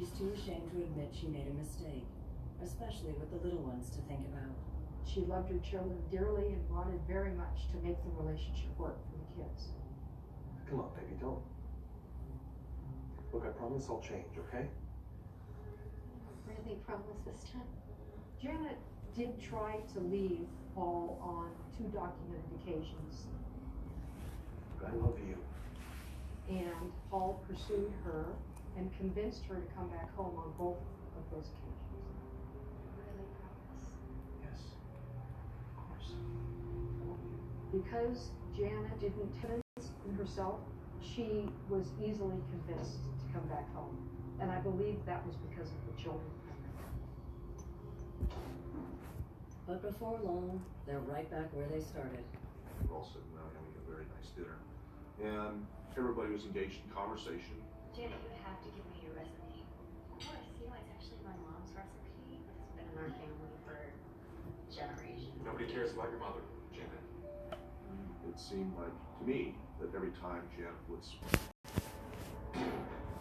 she's too ashamed to admit she made a mistake, especially with the little ones to think about. She loved her children dearly and wanted very much to make the relationship work for the kids. Come on, baby, don't. Look, I promise I'll change, okay? Really promise this time? Janet did try to leave Paul on 2 documented occasions, But I love you. and Paul pursued her and convinced her to come back home on both of those occasions. Really promise? Yes. Of course. I love you. Because Janet didn't trust in herself, she was easily convinced to come back home. And I believe that was because of the children. But before long, they're right back where they started. We're all sitting around having a very nice dinner. And everybody was engaged in conversation. Janet, you have to give me your resume. Of course, it's actually my mom's recipe. It's been in our family for generations. Nobody cares about your mother, Janet. It seemed like, to me, that every time Janet would speak.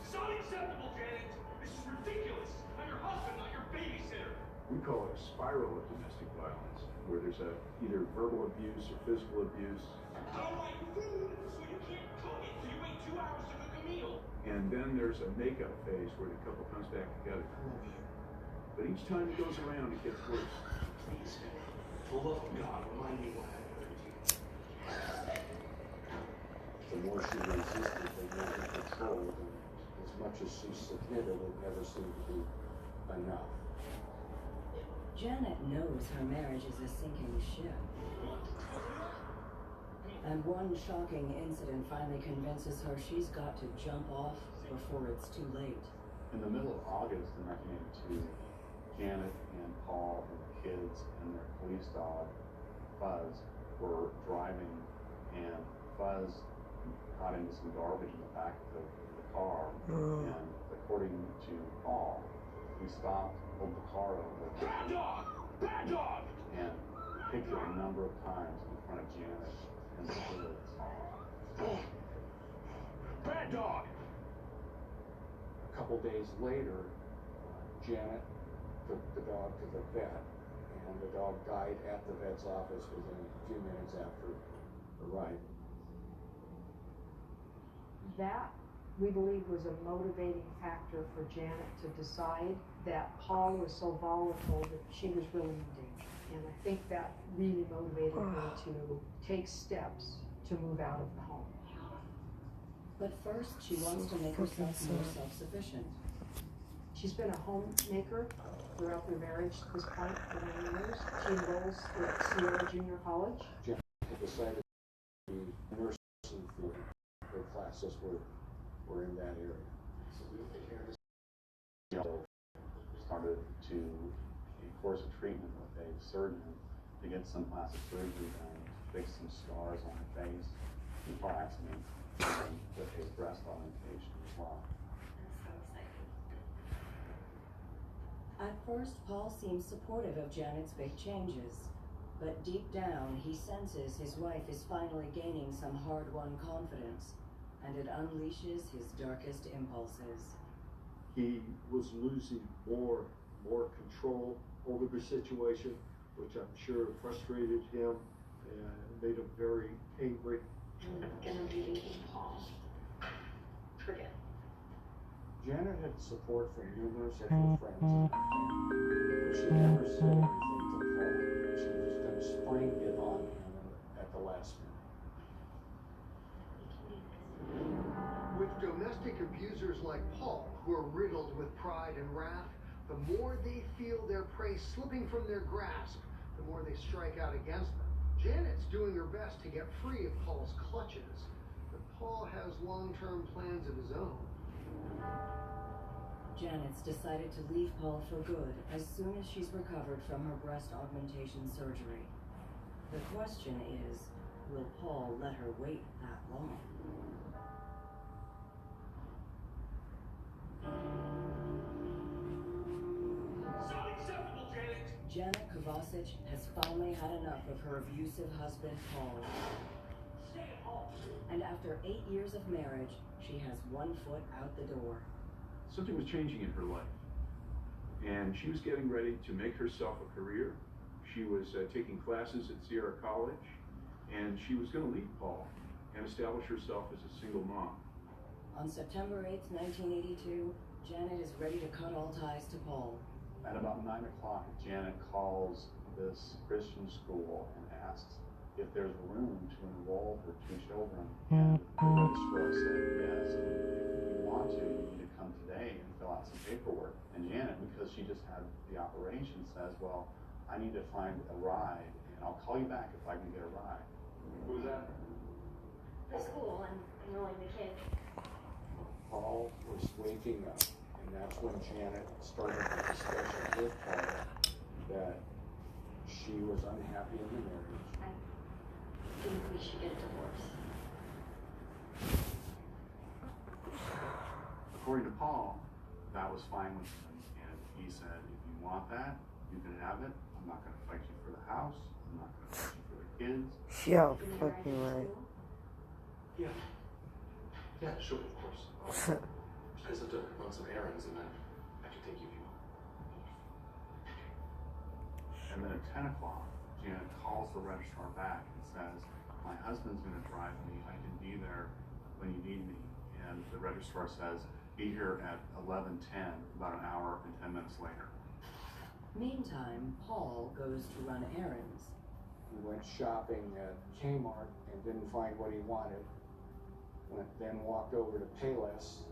It's unacceptable, Janet! This is ridiculous! I'm your husband, not your babysitter! We call it a spiral of domestic violence, where there's either verbal abuse or physical abuse. I don't like food, so you can't cook it, so you wait 2 hours to cook a meal. And then there's a makeup phase where the couple comes back together. I love you. But each time it goes around, it gets worse. Please, for the love of God, remind me what happened to you. The more she resisted, the more he controlled, and as much as she submitted, it never seemed to be enough. Janet knows her marriage is a sinking ship. And one shocking incident finally convinces her she's got to jump off before it's too late. In the middle of August in 1982, Janet and Paul and the kids and their police dog, Fuzz, were driving, and Fuzz got into some garbage in the back of the car, and according to Paul, he stopped, pulled the car over, Bad dog! Bad dog! and kicked it a number of times in front of Janet and the kids. Bad dog! A couple days later, Janet took the dog to the vet, and the dog died at the vet's office within a few minutes after the ride. That, we believe, was a motivating factor for Janet to decide that Paul was so volatile that she was really in danger. And I think that really motivated her to take steps to move out of the home. But first, she wants to make herself more self-sufficient. She's been a homemaker throughout their marriage at this point for many years. She enrolls at Sierra Junior College. Janet decided to be a nurse in theater. Her classes were in that area. Started to a course of treatment with a surgeon to get some plastic surgery done to fix some scars on her face in car accident, and with a breast augmentation as well. I'm so excited. At first, Paul seems supportive of Janet's big changes. But deep down, he senses his wife is finally gaining some hard-won confidence, and it unleashes his darkest impulses. He was losing more control over the situation, which I'm sure frustrated him and made him very angry. I'm not gonna be leaving Paul. Forget it. Janet had support from numerous of her friends and her family. She never said anything to Paul. She was just going to spring it on him at the last minute. With domestic abusers like Paul, who are riddled with pride and wrath, the more they feel their prey slipping from their grasp, the more they strike out against them. Janet's doing her best to get free of Paul's clutches, but Paul has long-term plans of his own. Janet's decided to leave Paul for good as soon as she's recovered from her breast augmentation surgery. The question is, will Paul let her wait that long? It's unacceptable, Janet! Janet Kovacic has finally had enough of her abusive husband, Paul. Stay at home! And after 8 years of marriage, she has one foot out the door. something was changing in her life. And she was getting ready to make herself a career. She was taking classes at Sierra College, and she was going to leave Paul and establish herself as a single mom. On September 8th, 1982, Janet is ready to cut all ties to Paul. At about 9 o'clock, Janet calls this Christian school and asks if there's room to enroll her 2 children. And the registrar said, yes, if you want to, you need to come today and fill out some paperwork. And Janet, because she just had the operation, says, well, I need to find a ride, and I'll call you back if I can get a ride. Who was that? The school and enrolling the kids. Paul was waking up, and that's when Janet started the discussion with Paul that she was unhappy in the marriage. I think we should get a divorce. According to Paul, that was fine with him, and he said, if you want that, you can have it. I'm not going to fight you for the house. I'm not going to fight you for the kids. Yeah, fucking right. Yeah. Yeah, sure, of course. I just have to run some errands and then I can take you if you want. And then at 10 o'clock, Janet calls the registrar back and says, my husband's going to drive me. I can be there when you need me. And the registrar says, be here at 11:10, about an hour and 10 minutes later. Meantime, Paul goes to run errands. He went shopping at Kmart and didn't find what he wanted. Then walked over to Payless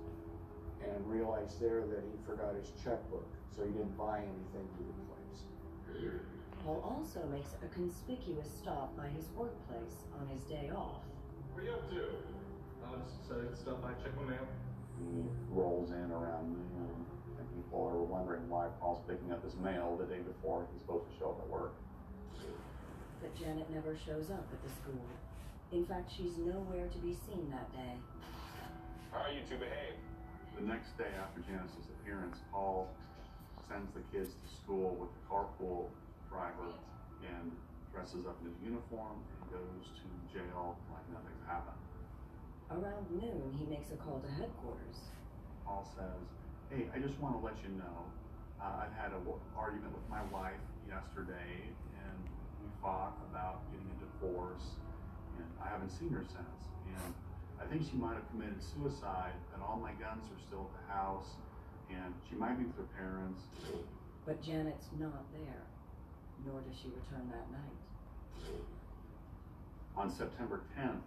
and realized there that he forgot his checkbook, so he didn't buy anything to the place. Paul also makes a conspicuous stop by his workplace on his day off. What are you up to? I was setting stuff. I check my mail. He rolls in around noon, and people are wondering why Paul's picking up his mail the day before he's supposed to show up at work. But Janet never shows up at the school. In fact, she's nowhere to be seen that day. How are you two behave? The next day after Janice's appearance, Paul sends the kids to school with the carpool driver and dresses up in his uniform and goes to jail like nothing's happened. Around noon, he makes a call to headquarters. Paul says, hey, I just want to let you know, I've had an argument with my wife yesterday, and we fought about getting a divorce, and I haven't seen her since. And I think she might have committed suicide, and all my guns are still at the house, and she might be with her parents. But Janet's not there, nor does she return that night. On September 10th,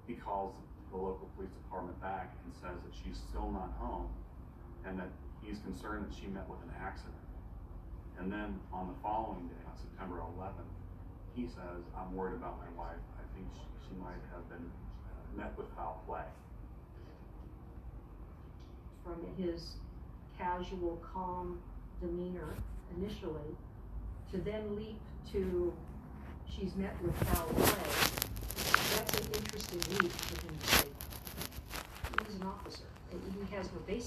he calls the local police department back and says that she's still not home, and that he's concerned that she met with an accident. And then on the following day, on September 11th, he says, I'm worried about my wife. I think she might have been met with foul play. From his casual, calm demeanor initially, to then leap to she's met with foul play, that's an interesting leap for him to take. He's an officer, and he has no basis